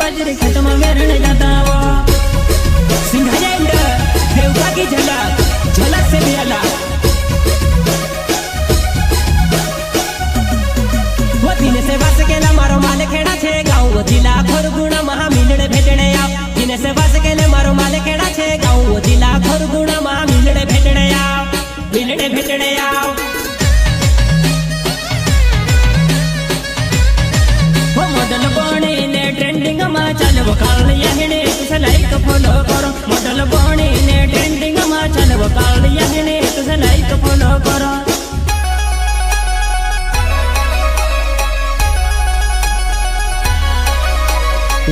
बाजरे खेत में मेरण जाता वो सिंघाया इंड देवका की झलक झलक से भी अलग वो दिन से बस केला मारो माल खेड़ा छे गाँव जिला खरगुणा महा मिलड़े भेटणे आव दिन से बस केले मारो माल खेड़ा छे गाँव जिला खरगुणा महा मिलड़े भेटणे आव मिलड़े भेटणे आव मॉडल बने ने ट्रेंडिंग में चलो काल यहने तुझे लाइक फॉलो करो मॉडल बने ने ट्रेंडिंग में चलो काल यहने तुझे लाइक फॉलो करो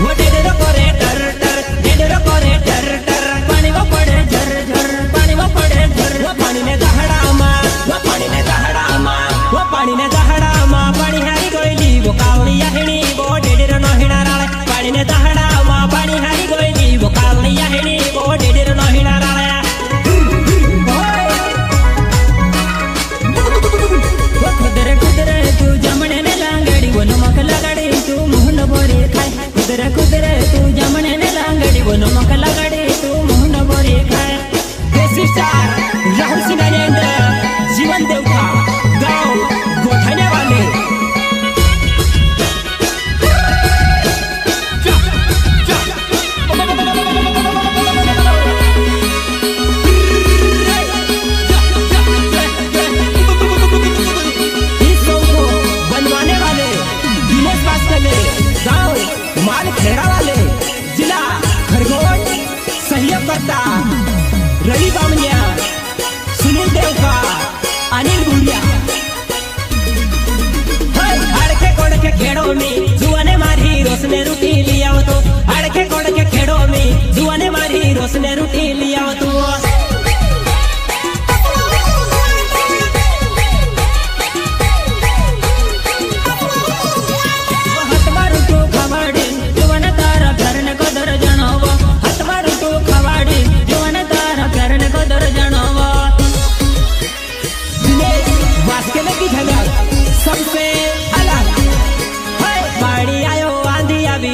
वो डेडर करे टर टर डेडर करे टर टर पानी वो पड़े झर झर पानी वो पड़े झर वो पानी ने दहड़ा मां वो पानी ने दहड़ा मां वो पानी ने दहड़ा मां पानी हारी कोयली वो कावली यहनी वो डेडर नो हिणाराळे पानी ने दहड़ा मां पानी हारी कोयली वो कावली यहनी वो डेडर नो हिणाराळे वो खुदरे खुदरे तू जमणे ने लांगड़ी वो नमक लगाड़ी तू मोहन बोरे खाए खुदरे खुदरे तू जमणे ने लांगड़ी वो नमक लगाड़ी तू मोहन बोरे खाए देसी स्टार राहुल सिंह जीवन देवका गाँव गोठाने वाले खेड़ा वाले जिला खरगोन सहयोग करता रवि बामनिया सुनील देवका अनिल गुड़िया अड़के कोड़के खेड़ो में जुआने मारी रोसने रूटी लिया तो अड़के कोड़के खेड़ो में जुआने मारी रोसने रूटी लिया तो सबसे अलग बाड़ी आयो आंधी अभी